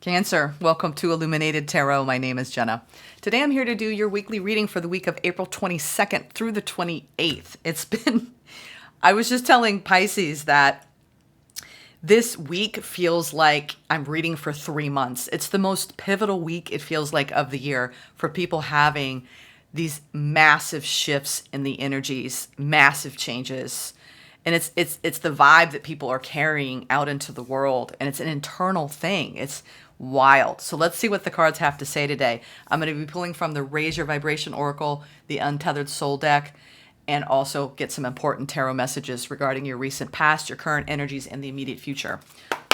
Cancer, welcome to Illuminated Tarot. My name is Jenna. Today I'm here to do your weekly reading for the week of April 22nd through the 28th. I was just telling Pisces that this week feels like I'm reading for 3 months. It's the most pivotal week, it feels like, of the year for people having these massive shifts in the energies, massive changes. And it's the vibe that people are carrying out into the world. And it's an internal thing. It's wild. So let's see what the cards have to say today. I'm going to be pulling from the Raise Your Vibration Oracle, the Untethered Soul deck, and also get some important tarot messages regarding your recent past, your current energies, and the immediate future.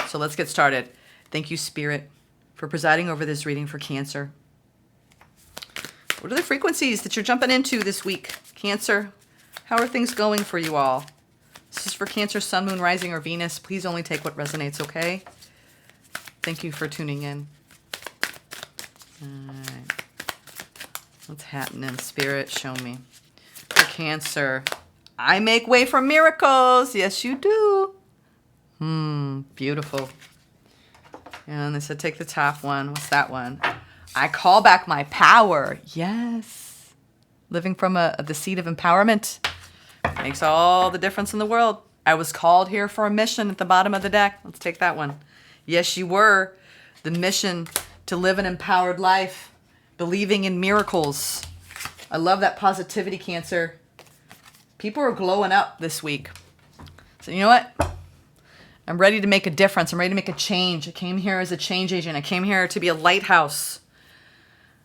So let's get started. Thank you, Spirit, for presiding over this reading for Cancer. What are the frequencies that you're jumping into this week, Cancer? How are things going for you all? This is for Cancer, Sun, Moon, Rising, or Venus. Please only take what resonates, okay? Thank you for tuning in. All right. What's happening, Spirit? Show me. For Cancer, I make way for miracles. Yes, you do. Beautiful. And they said take the top one. What's that one? I call back my power. Yes. Living from the seat of empowerment makes all the difference in the world. I was called here for a mission at the bottom of the deck. Let's take that one. Yes, you were. The mission to live an empowered life, believing in miracles. I love that positivity, Cancer. People are glowing up this week. So you know what? I'm ready to make a difference. I'm ready to make a change. I came here as a change agent. I came here to be a lighthouse.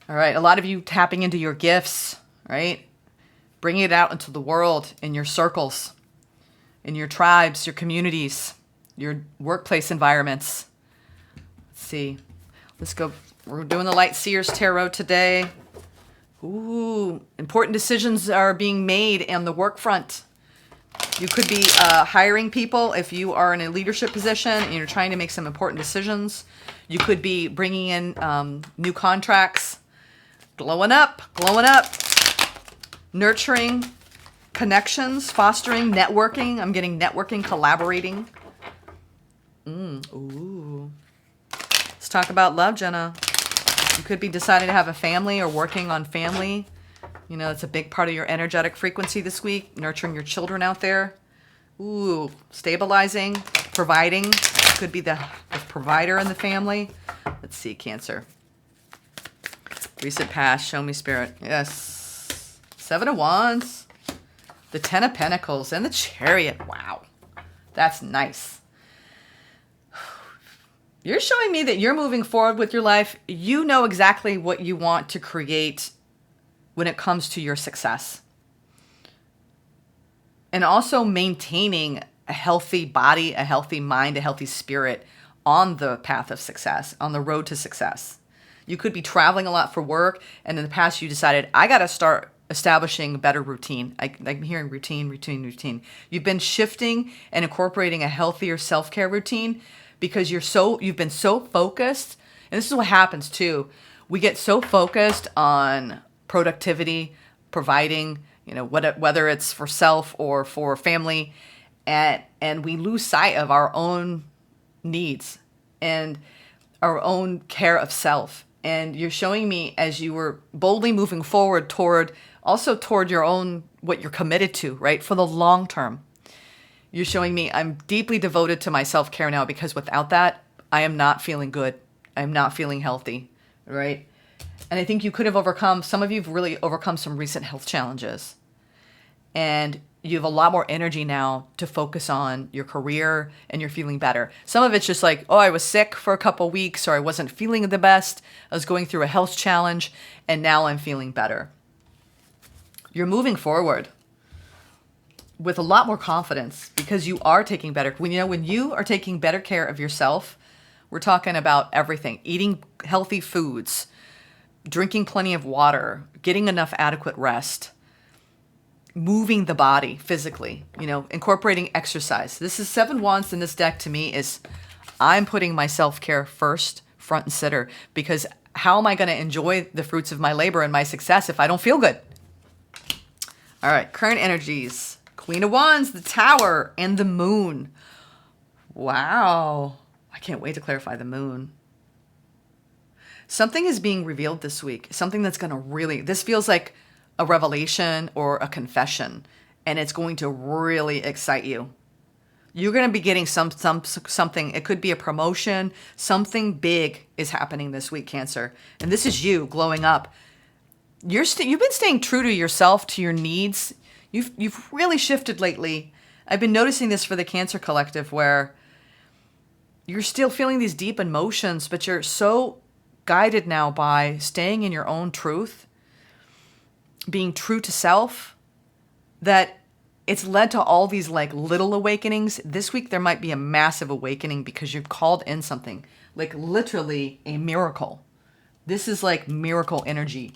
All right, a lot of you tapping into your gifts, right? Bringing it out into the world, in your circles, in your tribes, your communities, your workplace environments. Let's see. Let's go. We're doing the Light Seers Tarot today. Ooh, important decisions are being made on the work front. You could be hiring people if you are in a leadership position and you're trying to make some important decisions. You could be bringing in new contracts. Glowing up, glowing up. Nurturing connections, fostering networking. I'm getting networking, collaborating. Ooh. Let's talk about love, Jenna. You could be deciding to have a family or working on family. You know, it's a big part of your energetic frequency this week. Nurturing your children out there. Ooh, stabilizing, providing. Could be the provider in the family. Let's see, Cancer. Recent past, show me, Spirit. Yes. 7 of Wands. The 10 of Pentacles and the Chariot. Wow. That's nice. You're showing me that you're moving forward with your life. You know exactly what you want to create when it comes to your success. And also maintaining a healthy body, a healthy mind, a healthy spirit on the path of success, on the road to success. You could be traveling a lot for work, and in the past you decided, I got to start establishing a better routine. I'm hearing routine. You've been shifting and incorporating a healthier self-care routine because you've been so focused. And this is what happens too. We get so focused on productivity, providing, you know, whether it's for self or for family, and we lose sight of our own needs and our own care of self. And you're showing me as you were boldly moving forward toward your own, what you're committed to, right? For the long term. You're showing me I'm deeply devoted to my self-care now because without that, I am not feeling good. I'm not feeling healthy, right? And I think you could have some of you have really overcome some recent health challenges. And you have a lot more energy now to focus on your career and you're feeling better. Some of it's just like, oh, I was sick for a couple weeks or I wasn't feeling the best. I was going through a health challenge and now I'm feeling better. You're moving forward with a lot more confidence because you are taking better. When you are taking better care of yourself, we're talking about everything. Eating healthy foods, drinking plenty of water, getting enough adequate rest, moving the body physically, incorporating exercise. This is 7 Wands in this deck to me is I'm putting my self-care first, front and center, because how am I going to enjoy the fruits of my labor and my success if I don't feel good? All right, current energies. Queen of Wands, the Tower, and the Moon. Wow. I can't wait to clarify the Moon. Something is being revealed this week. Something that's going to really, this feels like a revelation or a confession, and it's going to really excite you. You're going to be getting something. It could be a promotion. Something big is happening this week, Cancer. And this is you glowing up. You've been staying true to yourself, to your needs. You've really shifted lately. I've been noticing this for the Cancer Collective, where you're still feeling these deep emotions, but you're so guided now by staying in your own truth, being true to self, that it's led to all these like little awakenings. This week there might be a massive awakening because you've called in something, like literally a miracle. This is like miracle energy.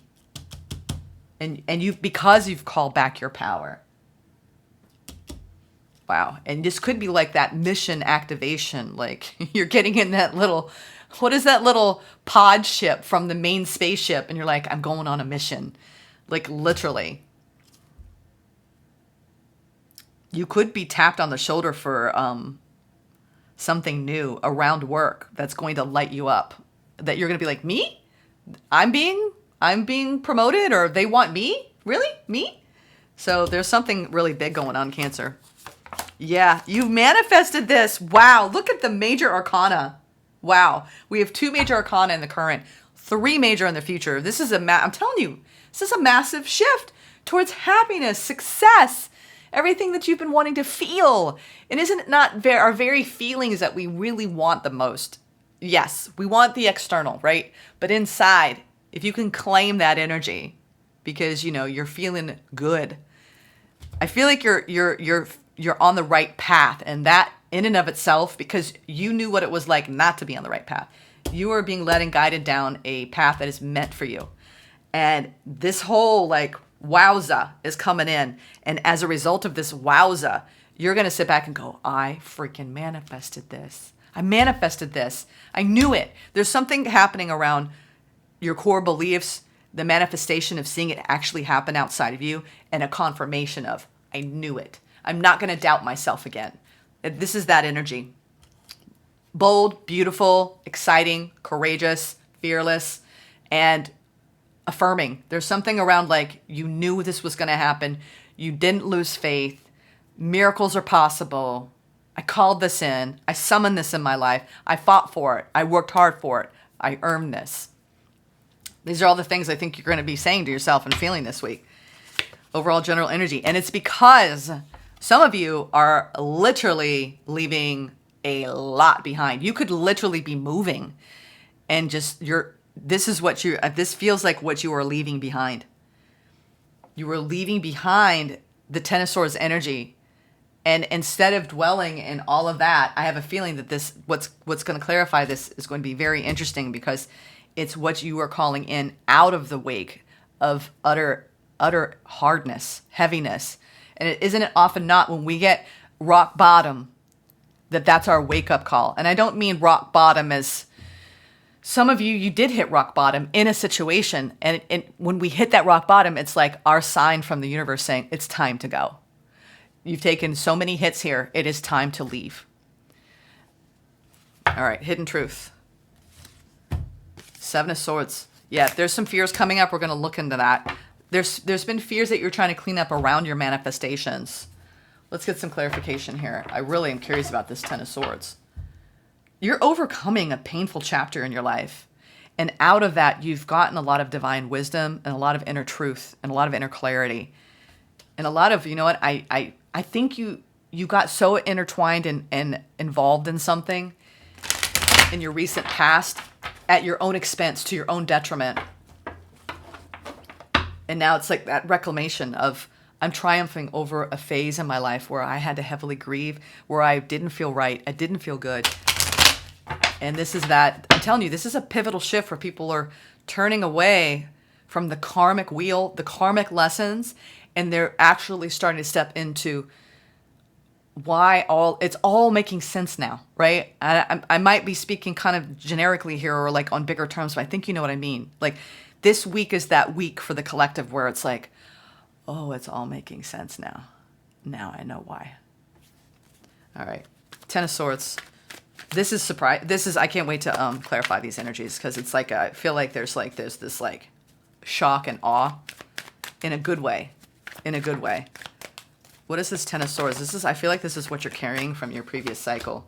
And because you've called back your power. Wow. And this could be like that mission activation. Like you're getting in that little, what is that little pod ship from the main spaceship? And you're like, I'm going on a mission. Like literally. You could be tapped on the shoulder for something new around work that's going to light you up. That you're going to be like, me? I'm being promoted, or they want me? Really? Me? So there's something really big going on, Cancer. Yeah, you manifested this. Wow, look at the major arcana. Wow, we have 2 major arcana in the current, 3 major in the future. This is I'm telling you, this is a massive shift towards happiness, success, everything that you've been wanting to feel. And isn't it not our very feelings that we really want the most? Yes, we want the external, right? But inside, if you can claim that energy, because you're feeling good, I feel like you're on the right path, and that in and of itself, because you knew what it was like not to be on the right path. You are being led and guided down a path that is meant for you. And this whole like wowza is coming in. And as a result of this wowza, you're going to sit back and go, I freaking manifested this. I manifested this. I knew it. There's something happening around your core beliefs, the manifestation of seeing it actually happen outside of you, and a confirmation of, I knew it. I'm not going to doubt myself again. This is that energy. Bold, beautiful, exciting, courageous, fearless, and affirming. There's something around like you knew this was going to happen. You didn't lose faith. Miracles are possible. I called this in. I summoned this in my life. I fought for it. I worked hard for it. I earned this. These are all the things I think you're going to be saying to yourself and feeling this week. Overall general energy. And it's because some of you are literally leaving a lot behind. You could literally be moving and just this feels like what you are leaving behind. You are leaving behind the Ten of Swords energy. And instead of dwelling in all of that, I have a feeling that what's going to clarify this is going to be very interesting, because it's what you are calling in out of the wake of utter hardness, heaviness. And isn't it often not when we get rock bottom that's our wake-up call? And I don't mean rock bottom as some of you did hit rock bottom in a situation. And when we hit that rock bottom, it's like our sign from the universe saying, it's time to go. You've taken so many hits here. It is time to leave. All right, hidden truth. 7 of Swords. Yeah, there's some fears coming up. We're going to look into that. There's been fears that you're trying to clean up around your manifestations. Let's get some clarification here. I really am curious about this 10 of Swords. You're overcoming a painful chapter in your life. And out of that, you've gotten a lot of divine wisdom and a lot of inner truth and a lot of inner clarity. And a lot of, you know what, I think you got so intertwined and involved in something in your recent past at your own expense, to your own detriment. And now it's like that reclamation of, I'm triumphing over a phase in my life where I had to heavily grieve, where I didn't feel right, I didn't feel good. And this is that, I'm telling you, this is a pivotal shift where people are turning away from the karmic wheel, the karmic lessons, and they're actually starting to step into it's all making sense now, right? I might be speaking kind of generically here or like on bigger terms, but I think you know what I mean. Like this week is that week for the collective where it's like, oh, it's all making sense now. Now I know why. All right. 10 of Swords. This is surprise. This is, I can't wait to clarify these energies, because it's like, I feel like there's this like shock and awe in a good way, in a good way. What is this Ten of Swords? This is, I feel like this is what you're carrying from your previous cycle.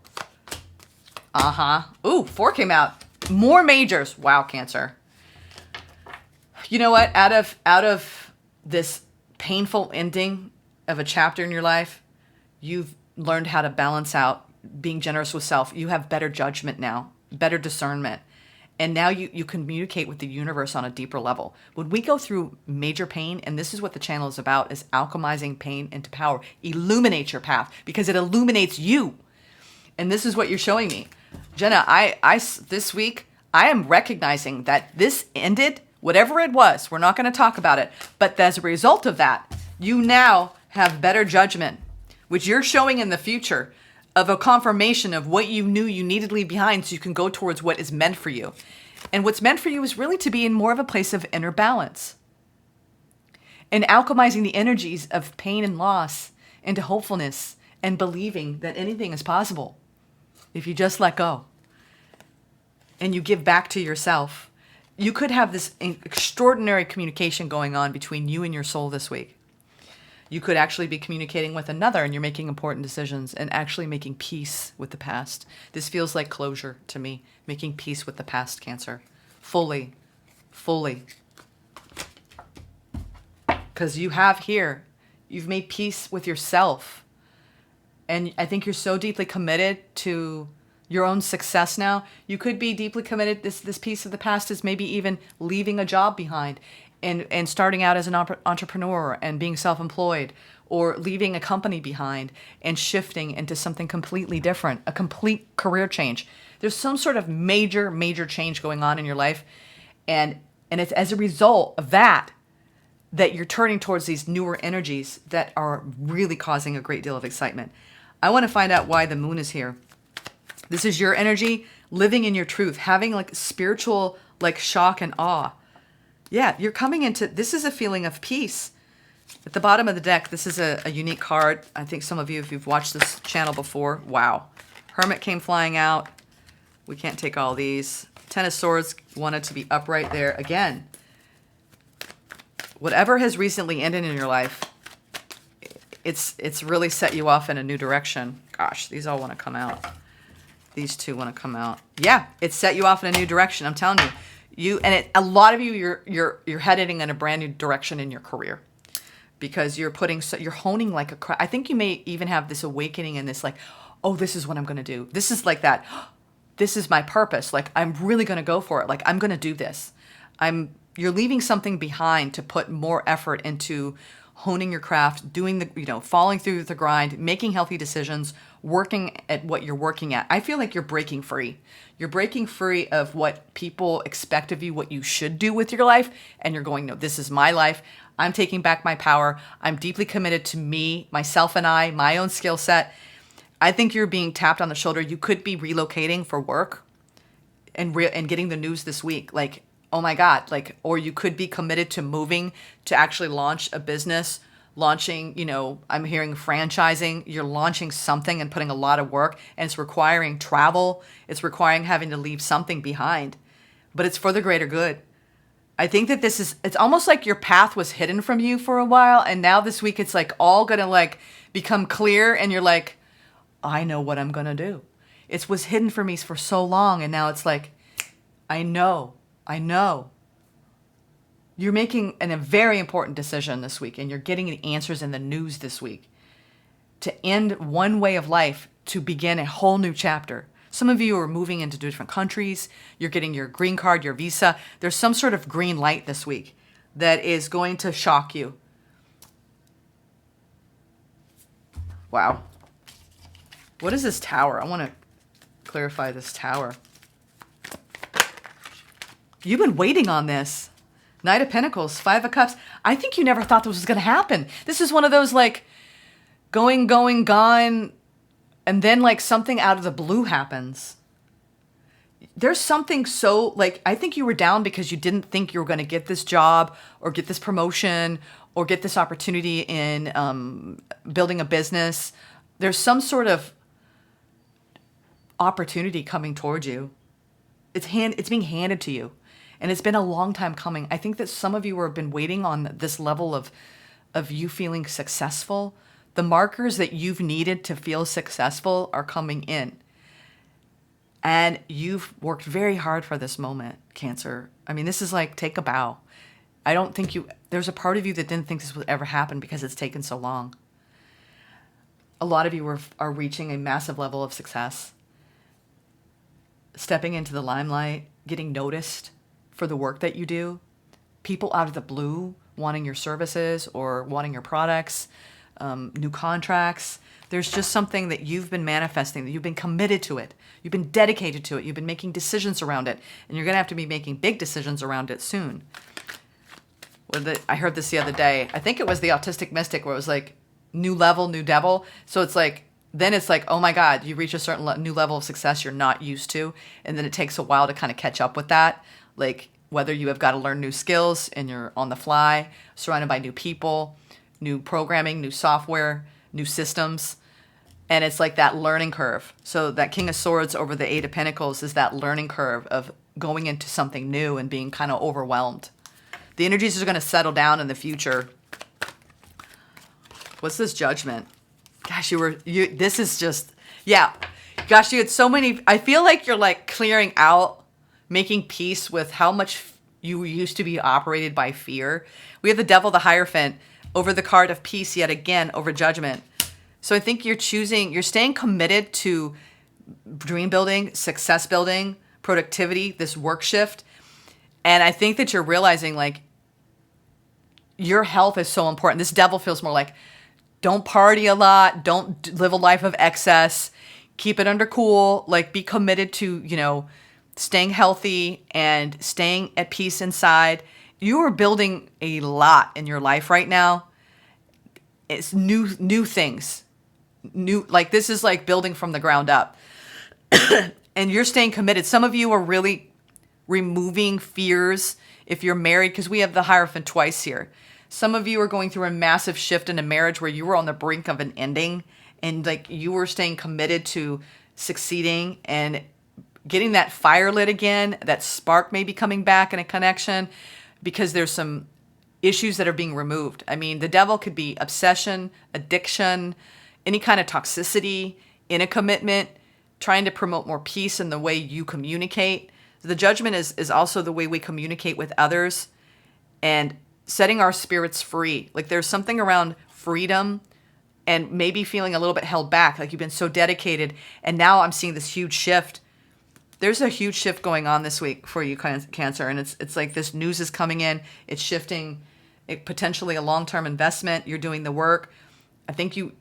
Ooh, 4 came out. More majors. Wow, Cancer. You know what? Out of this painful ending of a chapter in your life, you've learned how to balance out being generous with self. You have better judgment now, better discernment. And now you communicate with the universe on a deeper level. When we go through major pain, and this is what the channel is about, is alchemizing pain into power. Illuminate your path, because it illuminates you. And this is what you're showing me. Jenna, this week, I am recognizing that this ended, whatever it was, we're not going to talk about it, but as a result of that, you now have better judgment, which you're showing in the future, of a confirmation of what you knew you needed to leave behind so you can go towards what is meant for you. And what's meant for you is really to be in more of a place of inner balance. And alchemizing the energies of pain and loss into hopefulness and believing that anything is possible if you just let go and you give back to yourself. You could have this extraordinary communication going on between you and your soul this week. You could actually be communicating with another, and you're making important decisions and actually making peace with the past. This feels like closure to me, making peace with the past, Cancer. Fully. Because you have here, you've made peace with yourself. And I think you're so deeply committed to your own success now. You could be deeply committed. This piece of the past is maybe even leaving a job behind and starting out as an entrepreneur and being self-employed, or leaving a company behind and shifting into something completely different, a complete career change. There's some sort of major change going on in your life. And it's as a result of that you're turning towards these newer energies that are really causing a great deal of excitement. I want to find out why the moon is here. This is your energy, living in your truth, having like spiritual like shock and awe. Yeah, you're coming into, this is a feeling of peace. At the bottom of the deck, this is a unique card. I think some of you, if you've watched this channel before, wow. Hermit came flying out. We can't take all these. Ten of Swords wanted to be upright there. Again, whatever has recently ended in your life, it's really set you off in a new direction. Gosh, these all want to come out. These two want to come out. Yeah, it's set you off in a new direction. I'm telling you. A lot of you, you're heading in a brand new direction in your career, because you're honing like a. I think you may even have this awakening and this like, oh, this is what I'm going to do. This is like that. This is my purpose. Like, I'm really going to go for it. Like, I'm going to do this. You're leaving something behind to put more effort into honing your craft, doing falling through the grind, making healthy decisions, working at what you're working at. I feel like you're breaking free. You're breaking free of what people expect of you, what you should do with your life. And you're going, no, this is my life. I'm taking back my power. I'm deeply committed to me, myself and I, my own skill set. I think you're being tapped on the shoulder. You could be relocating for work and getting the news this week. Like, oh my God, like, or you could be committed to moving to actually launch a business, launching, I'm hearing franchising. You're launching something and putting a lot of work, and it's requiring travel. It's requiring having to leave something behind, but it's for the greater good. I think that it's almost like your path was hidden from you for a while. And now this week, it's like all going to like become clear. And you're like, I know what I'm going to do. It was hidden from me for so long. And now it's like, I know. You're making a very important decision this week, and you're getting the answers in the news this week to end one way of life to begin a whole new chapter. Some of you are moving into different countries. You're getting your green card, your visa. There's some sort of green light this week that is going to shock you. Wow. What is this tower? I want to clarify this tower. You've been waiting on this. Knight of Pentacles, Five of Cups. I think you never thought this was going to happen. This is one of those like going, gone, and then like something out of the blue happens. There's something so like, I think you were down because you didn't think you were going to get this job or get this promotion or get this opportunity in building a business. There's some sort of opportunity coming towards you. It's being handed to you. And it's been a long time coming. I think that some of you have been waiting on this level of you feeling successful. The markers that you've needed to feel successful are coming in. And you've worked very hard for this moment, Cancer. I mean, this is like, take a bow. I don't think there's a part of you that didn't think this would ever happen because it's taken so long. A lot of you are reaching a massive level of success, stepping into the limelight, getting noticed for the work that you do. People out of the blue wanting your services or wanting your products, new contracts. There's just something that you've been manifesting, that you've been committed to it. You've been dedicated to it. You've been making decisions around it. And you're going to have to be making big decisions around it soon. I heard this the other day. I think it was the Autistic Mystic where it was like, new level, new devil. So it's like, then it's like, oh my God, you reach a certain new level of success you're not used to. And then it takes a while to kind of catch up with that. Like whether you have got to learn new skills and you're on the fly, surrounded by new people, new programming, new software, new systems. And it's like that learning curve. So that King of Swords over the Eight of Pentacles is that learning curve of going into something new and being kind of overwhelmed. The energies are going to settle down in the future. What's this Judgment? Gosh, this is just, yeah. Gosh, you had so many, I feel like you're like clearing out, making peace with how much you used to be operated by fear. We have the Devil, the Hierophant, over the card of peace yet again, over Judgment. So I think you're staying committed to dream building, success building, productivity, this work shift. And I think that you're realizing like your health is so important. This Devil feels more like, don't party a lot. Don't live a life of excess. Keep it under cool. Like be committed to, staying healthy and staying at peace inside. You are building a lot in your life right now. It's new things. This is like building from the ground up. And you're staying committed. Some of you are really removing fears if you're married, because we have the Hierophant twice here. Some of you are going through a massive shift in a marriage where you were on the brink of an ending and like you were staying committed to succeeding and getting that fire lit again, that spark may be coming back in a connection because there's some issues that are being removed. I mean, the Devil could be obsession, addiction, any kind of toxicity in a commitment, trying to promote more peace in the way you communicate. The Judgment is also the way we communicate with others and setting our spirits free. Like there's something around freedom and maybe feeling a little bit held back, like you've been so dedicated. And now I'm seeing this huge shift. There's a huge shift going on this week for you, Cancer. And it's like this news is coming in. It's shifting, potentially a long-term investment. You're doing the work. I think you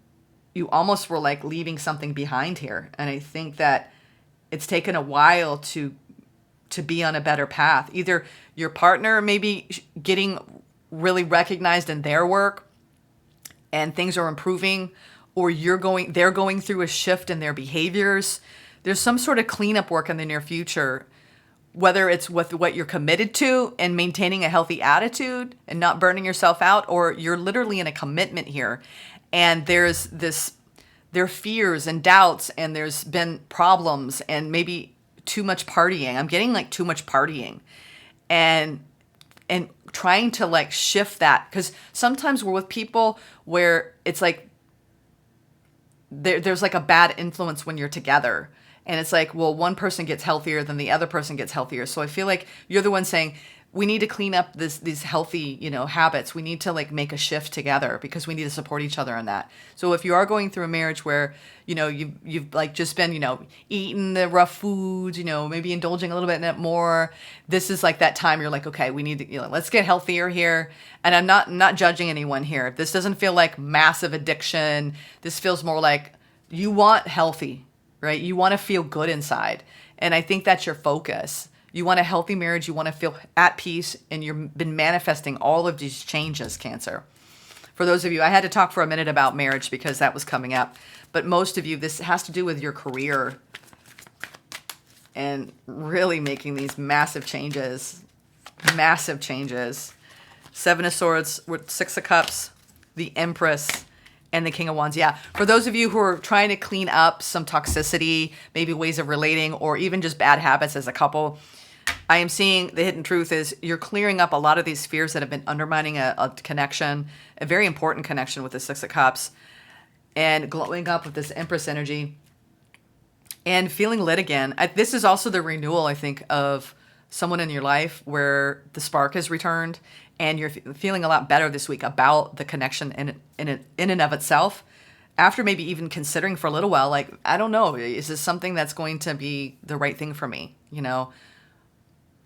almost were like leaving something behind here. And I think that it's taken a while to be on a better path. Either your partner may be getting really recognized in their work and things are improving, or they're going through a shift in their behaviors. There's some sort of cleanup work in the near future, whether it's with what you're committed to and maintaining a healthy attitude and not burning yourself out, or you're literally in a commitment here. And there are fears and doubts, and there's been problems and maybe too much partying. I'm getting like too much partying and trying to like shift that, because sometimes we're with people where it's like there's like a bad influence when you're together. And it's like, well, one person gets healthier than the other person gets healthier. So I feel like you're the one saying, we need to clean up these healthy, habits. We need to like make a shift together because we need to support each other on that. So if you are going through a marriage where, you've like just been, eating the rough foods, maybe indulging a little bit in it more, this is like that time you're like, okay, we need to, let's get healthier here. And I'm not judging anyone here. This doesn't feel like massive addiction. This feels more like you want healthy, right? You want to feel good inside. And I think that's your focus. You want a healthy marriage. You want to feel at peace. And you've been manifesting all of these changes, Cancer. For those of you, I had to talk for a minute about marriage because that was coming up. But most of you, this has to do with your career and really making these massive changes. Massive changes. Seven of Swords with Six of Cups, the Empress, And the King of Wands, yeah. For those of you who are trying to clean up some toxicity, maybe ways of relating, or even just bad habits as a couple, I am seeing the hidden truth is you're clearing up a lot of these fears that have been undermining a connection, a very important connection with the Six of Cups, and glowing up with this Empress energy and feeling lit again. This is also the renewal, I think, of someone in your life where the spark is returned and you're feeling a lot better this week about the connection in and of itself. After maybe even considering for a little while, like, I don't know, is this something that's going to be the right thing for me? You know,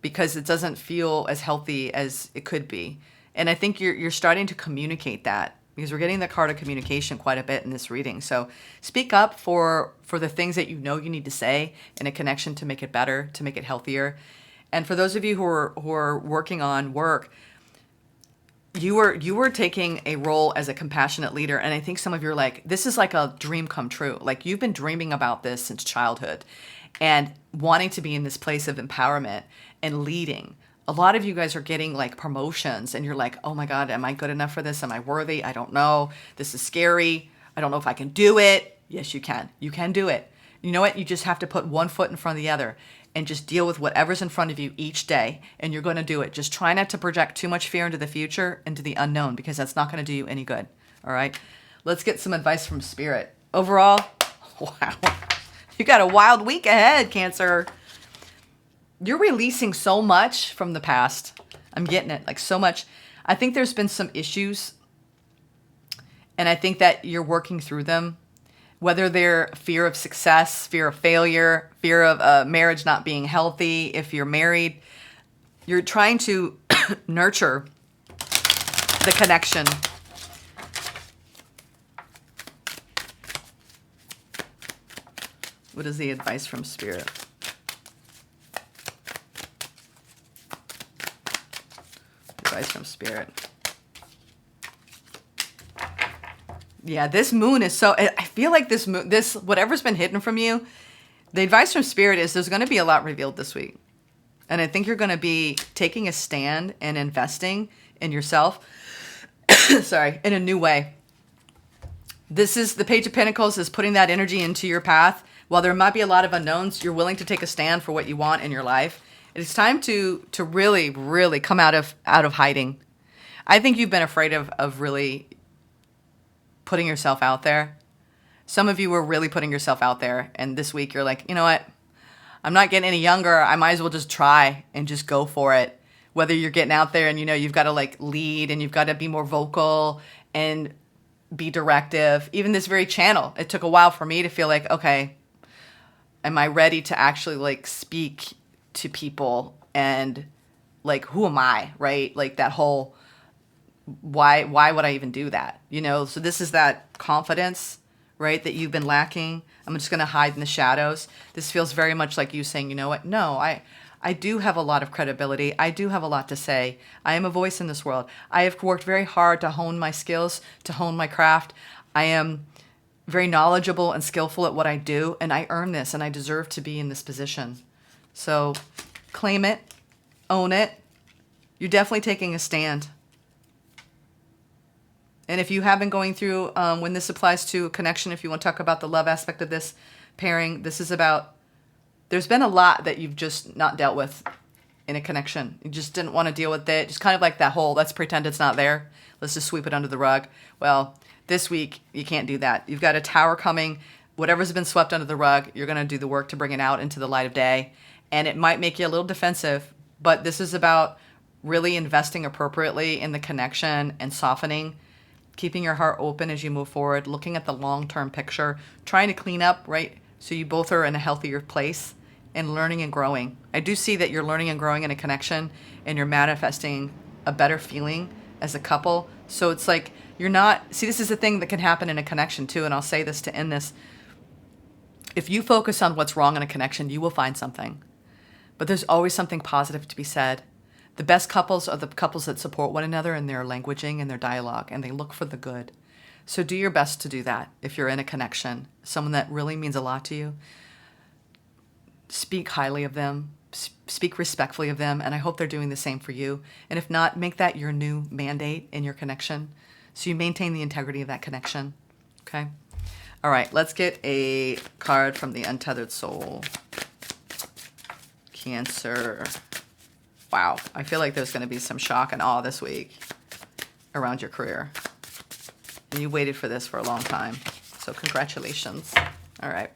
because it doesn't feel as healthy as it could be. And I think you're starting to communicate that, because we're getting the card of communication quite a bit in this reading. So speak up for the things that you know you need to say in a connection to make it better, to make it healthier. And for those of you who are working on work, you were taking a role as a compassionate leader. And I think some of you are like, this is like a dream come true. Like, you've been dreaming about this since childhood and wanting to be in this place of empowerment and leading. A lot of you guys are getting like promotions and you're like, oh my God, am I good enough for this? Am I worthy? I don't know. This is scary. I don't know if I can do it. Yes, you can. You can do it. You know what? You just have to put one foot in front of the other and just deal with whatever's in front of you each day. And you're going to do it. Just try not to project too much fear into the future, into the unknown, because that's not going to do you any good. All right. Let's get some advice from Spirit. Overall, wow. You got a wild week ahead, Cancer. You're releasing so much from the past. I'm getting it, like so much. I think there's been some issues, and I think that you're working through them, whether they're fear of success, fear of failure, fear of marriage not being healthy. If you're married, you're trying to nurture the connection. What is the advice from Spirit? Advice from Spirit. Yeah, this moon is so, I feel like this moon, whatever's been hidden from you, the advice from Spirit is there's going to be a lot revealed this week. And I think you're going to be taking a stand and investing in yourself, sorry, in a new way. This is the Page of Pentacles is putting that energy into your path. While there might be a lot of unknowns, you're willing to take a stand for what you want in your life. It's time to really, really come out of hiding. I think you've been afraid of really putting yourself out there. Some of you were really putting yourself out there, and this week you're like, you know what? I'm not getting any younger. I might as well just try and just go for it. Whether you're getting out there and, you know, you've got to like lead and you've got to be more vocal and be directive. Even this very channel, it took a while for me to feel like, okay, am I ready to actually like speak to people, and like, who am I, right? Like that whole, why would I even do that? You know, so this is that confidence, right, that you've been lacking. I'm just going to hide in the shadows. This feels very much like you saying, you know what? No, I do have a lot of credibility. I do have a lot to say. I am a voice in this world. I have worked very hard to hone my skills, to hone my craft. I am very knowledgeable and skillful at what I do, and I earn this, and I deserve to be in this position. So claim it, own it. You're definitely taking a stand. And if you have been going through, when this applies to a connection, if you want to talk about the love aspect of this pairing, this is about, there's been a lot that you've just not dealt with in a connection. You just didn't want to deal with it. Just kind of like that whole, let's pretend it's not there. Let's just sweep it under the rug. Well, this week, you can't do that. You've got a tower coming. Whatever's been swept under the rug, you're going to do the work to bring it out into the light of day. And it might make you a little defensive, but this is about really investing appropriately in the connection and softening, keeping your heart open as you move forward, looking at the long-term picture, trying to clean up, right? So you both are in a healthier place and learning and growing. I do see that you're learning and growing in a connection, and you're manifesting a better feeling as a couple. So it's like you're not, see, this is the thing that can happen in a connection too, and I'll say this to end this. If you focus on what's wrong in a connection, you will find something. But there's always something positive to be said. The best couples are the couples that support one another in their languaging and their dialogue, and they look for the good. So do your best to do that if you're in a connection, someone that really means a lot to you. Speak highly of them, speak respectfully of them, and I hope they're doing the same for you. And if not, make that your new mandate in your connection so you maintain the integrity of that connection. Okay. All right, let's get a card from the Untethered Soul. Cancer. Wow, I feel like there's going to be some shock and awe this week around your career. And you waited for this for a long time. So congratulations. All right.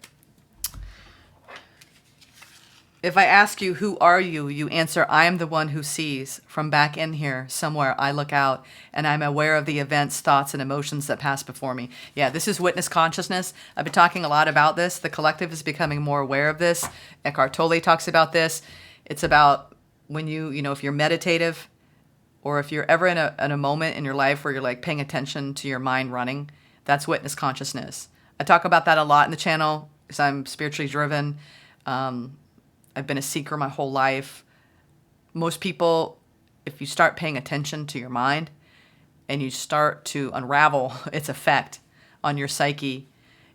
If I ask you, who are you? You answer, I am the one who sees. From back in here, somewhere, I look out, and I'm aware of the events, thoughts, and emotions that pass before me. Yeah, this is witness consciousness. I've been talking a lot about this. The collective is becoming more aware of this. Eckhart Tolle talks about this. It's about when if you're meditative, or if you're ever in a moment in your life where you're like paying attention to your mind running, that's witness consciousness. I talk about that a lot in the channel because I'm spiritually driven. I've been a seeker my whole life. Most people, if you start paying attention to your mind and you start to unravel its effect on your psyche,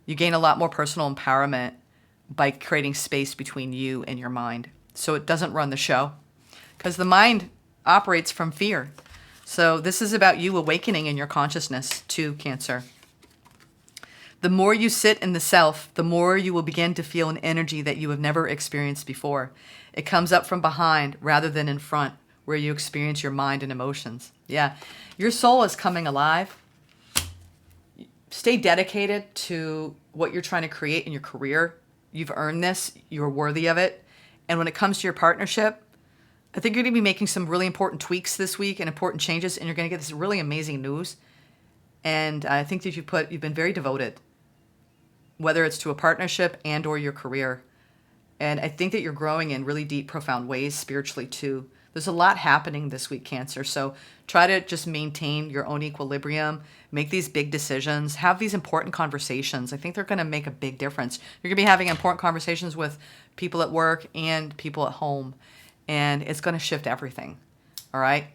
you gain a lot more personal empowerment by creating space between you and your mind. So it doesn't run the show, because the mind operates from fear. So this is about you awakening in your consciousness to Cancer. The more you sit in the self, the more you will begin to feel an energy that you have never experienced before. It comes up from behind rather than in front, where you experience your mind and emotions. Yeah, your soul is coming alive. Stay dedicated to what you're trying to create in your career. You've earned this. You're worthy of it. And when it comes to your partnership, I think you're going to be making some really important tweaks this week and important changes, and you're going to get this really amazing news. And I think that you've been very devoted, whether it's to a partnership and or your career. And I think that you're growing in really deep, profound ways spiritually too. There's a lot happening this week, Cancer. So try to just maintain your own equilibrium, make these big decisions, have these important conversations. I think they're going to make a big difference. You're going to be having important conversations with people at work and people at home, and it's going to shift everything. All right.